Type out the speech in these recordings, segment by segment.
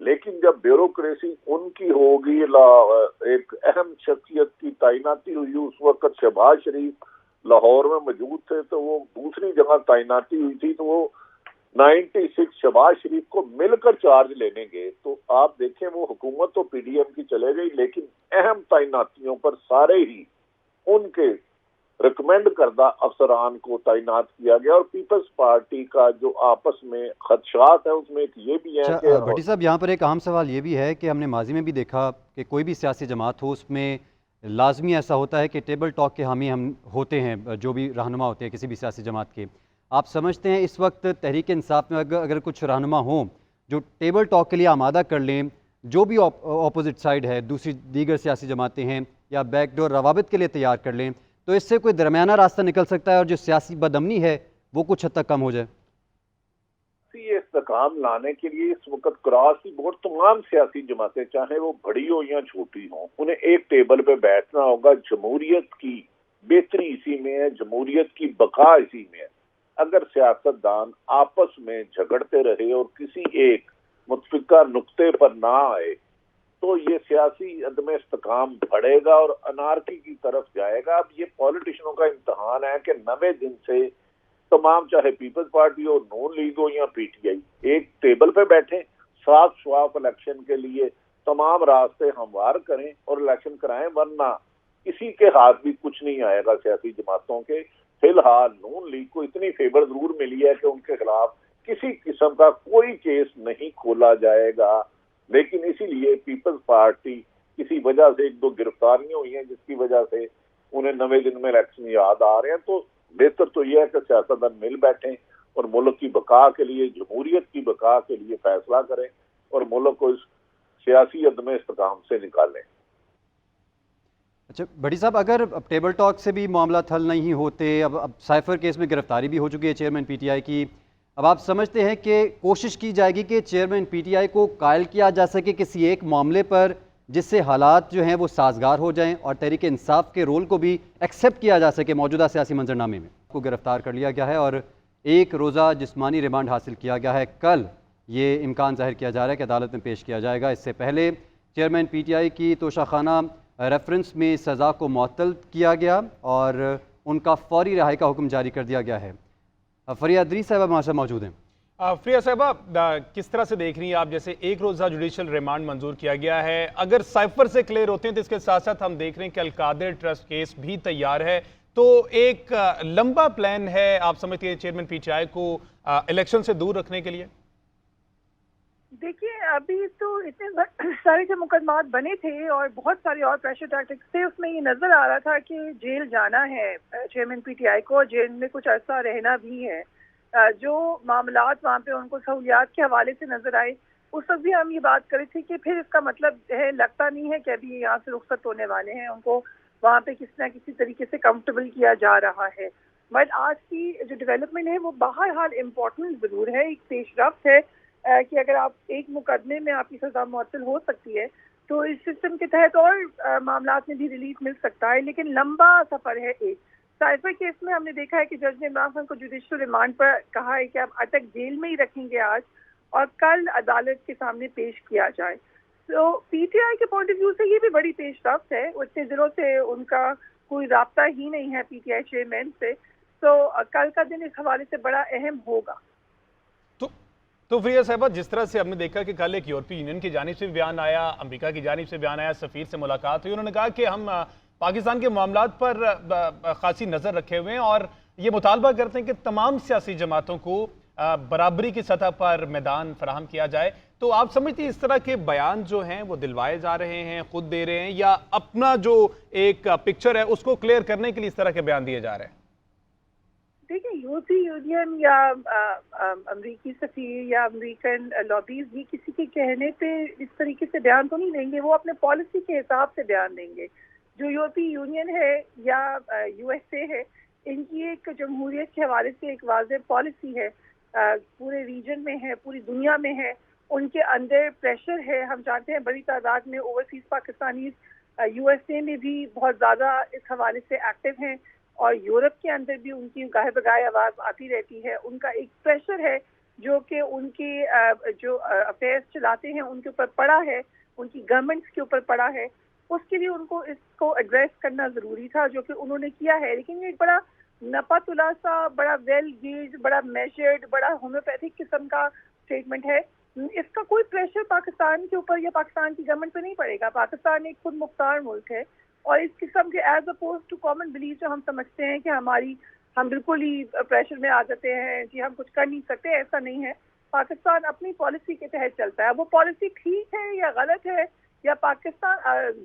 لیکن جب بیوروکریسی ان کی ہوگی، ایک اہم شخصیت کی تعیناتی ہوئی، اس وقت شہباز شریف لاہور میں موجود تھے تو وہ دوسری جگہ تعیناتی ہوئی تھی، تو وہ 96 شہباز شریف کو مل کر چارج لینے گے، تو آپ دیکھیں وہ حکومت تو پی ڈی ایم کی چلے گئی، لیکن اہم تعیناتیوں پر سارے ہی ان کے ریکمینڈ کردہ افسران کو تعینات کیا گیا، اور پیپلز پارٹی کا جو آپس میں خدشات ہیں اس میں ایک یہ بھی ہے کہ بھٹی صاحب یہاں پر ایک اہم سوال یہ بھی ہے کہ ہم نے ماضی میں بھی دیکھا کہ کوئی بھی سیاسی جماعت ہو اس میں لازمی ایسا ہوتا ہے کہ ٹیبل ٹاک کے حامی ہم ہوتے ہیں، جو بھی رہنما ہوتے ہیں کسی بھی سیاسی جماعت کے. آپ سمجھتے ہیں اس وقت تحریک انصاف میں اگر کچھ رہنما ہوں جو ٹیبل ٹاک کے لیے آمادہ کر لیں، جو بھی اپوزٹ سائڈ ہے دیگر سیاسی جماعتیں ہیں، یا بیک ڈور روابط کے لیے تیار کر لیں، تو اس سے کوئی درمیانہ راستہ نکل سکتا ہے اور جو سیاسی بدامنی ہے وہ کچھ حد تک کم ہو جائے؟ یہ استحکام لانے کے لیے اس وقت کراس کی بورڈ تمام سیاسی جماعتیں چاہے وہ بڑی ہو یا چھوٹی ہوں، انہیں ایک ٹیبل پہ بیٹھنا ہوگا. جمہوریت کی بہتری اسی میں ہے، جمہوریت کی بقا اسی میں ہے. اگر سیاستدان آپس میں جھگڑتے رہے اور کسی ایک متفقہ نقطے پر نہ آئے تو یہ سیاسی عدم استحکام بڑھے گا اور انارکی کی طرف جائے گا. اب یہ پولیٹیشنوں کا امتحان ہے کہ 90 دن سے تمام چاہے پیپلز پارٹی ہو، نون لیگ ہو یا پی ٹی آئی، ایک ٹیبل پہ بیٹھیں، صاف شفاف الیکشن کے لیے تمام راستے ہموار کریں اور الیکشن کرائیں، ورنہ کسی کے ہاتھ بھی کچھ نہیں آئے گا سیاسی جماعتوں کے. فی الحال نون لیگ کو اتنی فیور ضرور ملی ہے کہ ان کے خلاف کسی قسم کا کوئی کیس نہیں کھولا جائے گا، لیکن اسی لیے پیپلز پارٹی کسی وجہ سے ایک دو گرفتاریاں ہوئی ہیں جس کی وجہ سے انہیں 90 دن میں الیکشن یاد آ رہے ہیں. تو بہتر تو یہ ہے کہ سیاستدان مل بیٹھیں اور ملک کی بقا کے لیے، جمہوریت کی بقا کے لیے فیصلہ کریں اور ملک کو اس سیاسی عدم استحکام سے نکالیں. اچھا بھٹی صاحب، اگر اب ٹیبل ٹاک سے بھی معاملات حل نہیں ہوتے، اب سائفر کیس میں گرفتاری بھی ہو چکی ہے چیئرمین پی ٹی آئی کی، اب آپ سمجھتے ہیں کہ کوشش کی جائے گی کہ چیئرمین پی ٹی آئی کو قائل کیا جا سکے کسی ایک معاملے پر جس سے حالات جو ہیں وہ سازگار ہو جائیں اور تحریک انصاف کے رول کو بھی ایکسیپٹ کیا جا سکے موجودہ سیاسی منظرنامے میں؟ کو گرفتار کر لیا گیا ہے اور ایک روزہ جسمانی ریمانڈ حاصل کیا گیا ہے. کل یہ امکان ظاہر کیا جا رہا ہے کہ عدالت میں پیش کیا جائے گا. اس سے پہلے چیئرمین پی ٹی آئی کی توشہ خانہ ریفرنس میں سزا کو معطل کیا گیا اور ان کا فوری رہائی کا حکم جاری کر دیا گیا ہے. فریہ ادریس صاحبہ ہمارے ساتھ موجود ہیں. فریہ صاحبہ، کس طرح سے دیکھ رہی ہیں آپ، جیسے ایک روزہ جوڈیشل ریمانڈ منظور کیا گیا ہے، اگر سائفر سے کلیئر ہوتے ہیں تو اس کے ساتھ ساتھ ہم دیکھ رہے ہیں کہ القادر ٹرسٹ کیس بھی تیار ہے، تو ایک لمبا پلان ہے آپ سمجھتے ہیں چیئرمین پی ٹی آئی کو الیکشن سے دور رکھنے کے لیے؟ دیکھیے ابھی تو اتنے سارے جو مقدمات بنے تھے اور بہت سارے اور پریشر ٹیکٹکس تھے، اس میں یہ نظر آ رہا تھا کہ جیل جانا ہے چیئرمین پی ٹی آئی کو، جیل میں کچھ عرصہ رہنا بھی ہے. جو معاملات وہاں پہ ان کو سہولیات کے حوالے سے نظر آئے، اس وقت بھی ہم یہ بات کر رہے تھے کہ پھر اس کا مطلب ہے لگتا نہیں ہے کہ ابھی یہاں سے رخصت ہونے والے ہیں، ان کو وہاں پہ کسی نہ کسی طریقے سے کمفرٹیبل کیا جا رہا ہے. بٹ آج کی جو ڈیولپمنٹ ہے وہ بہرحال امپورٹنٹ ضرور ہے، ایک پیش رفت ہے کہ اگر آپ ایک مقدمے میں آپ کی سزا معطل ہو سکتی ہے تو اس سسٹم کے تحت اور معاملات میں بھی ریلیف مل سکتا ہے، لیکن لمبا سفر ہے. ایک سائفر کیس میں ہم نے دیکھا ہے کہ جج نے عمران خان کو جوڈیشل ریمانڈ پر کہا ہے کہ آپ اب تک جیل میں ہی رکھیں گے آج اور کل عدالت کے سامنے پیش کیا جائے. تو پی ٹی آئی کے پوائنٹ آف ویو سے یہ بھی بڑی پیش رفت ہے. اتنے دنوں سے ان کا کوئی رابطہ ہی نہیں ہے پی ٹی آئی چیئرمین سے، تو کل کا دن اس حوالے سے بڑا اہم ہوگا. تو فریہ صاحبہ، جس طرح سے ہم نے دیکھا کہ کل ایک یورپی یونین کی جانب سے بیان آیا، امریکہ کی جانب سے بیان آیا، سفیر سے ملاقات ہوئی، انہوں نے کہا کہ ہم پاکستان کے معاملات پر خاصی نظر رکھے ہوئے ہیں اور یہ مطالبہ کرتے ہیں کہ تمام سیاسی جماعتوں کو برابری کی سطح پر میدان فراہم کیا جائے. تو آپ سمجھتے ہیں اس طرح کے بیان جو ہیں وہ دلوائے جا رہے ہیں، خود دے رہے ہیں، یا اپنا جو ایک پکچر ہے اس کو کلیئر کرنے کے لیے اس طرح کے بیان دیے جا رہے ہیں؟ دیکھیں، یورپی یونین یا امریکی سفیر یا امریکن لابیز بھی کسی کے کہنے پہ اس طریقے سے بیان تو نہیں دیں گے، وہ اپنے پالیسی کے حساب سے بیان دیں گے. جو یورپی یونین ہے یا یو ایس اے ہے، ان کی ایک جمہوریت کے حوالے سے ایک واضح پالیسی ہے، پورے ریجن میں ہے، پوری دنیا میں ہے. ان کے اندر پریشر ہے. ہم جانتے ہیں بڑی تعداد میں overseas Pakistanis U S A میں بھی بہت زیادہ اس حوالے سے ایکٹیو ہیں اور یورپ کے اندر بھی ان کی گاہے بگاہے آواز آتی رہتی ہے. ان کا ایک پریشر ہے جو کہ ان کی جو افیئرس چلاتے ہیں ان کے اوپر پڑا ہے, ان کی گورنمنٹس کے اوپر پڑا ہے. اس کے لیے ان کو اس کو ایڈریس کرنا ضروری تھا, جو کہ انہوں نے کیا ہے. لیکن یہ ایک بڑا نپا تلا سا, بڑا ویل گیج, بڑا میجرڈ, بڑا ہومیوپیتھک قسم کا اسٹیٹمنٹ ہے. اس کا کوئی پریشر پاکستان کے اوپر یا پاکستان کی گورنمنٹ پہ نہیں پڑے گا. پاکستان ایک خود مختار ملک ہے, اور اس قسم کے as oppose to common belief جو ہم سمجھتے ہیں کہ ہم بالکل ہی پریشر میں آ جاتے ہیں, جی ہم کچھ کر نہیں سکتے, ایسا نہیں ہے. پاکستان اپنی پالیسی کے تحت چلتا ہے. وہ پالیسی ٹھیک ہے یا غلط ہے, یا پاکستان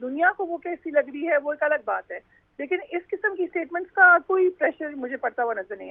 دنیا کو وہ کیسی لگ رہی ہے, وہ ایک الگ بات ہے. لیکن اس قسم کی اسٹیٹمنٹس کا کوئی پریشر مجھے پڑتا ہوا نظر نہیں آتا.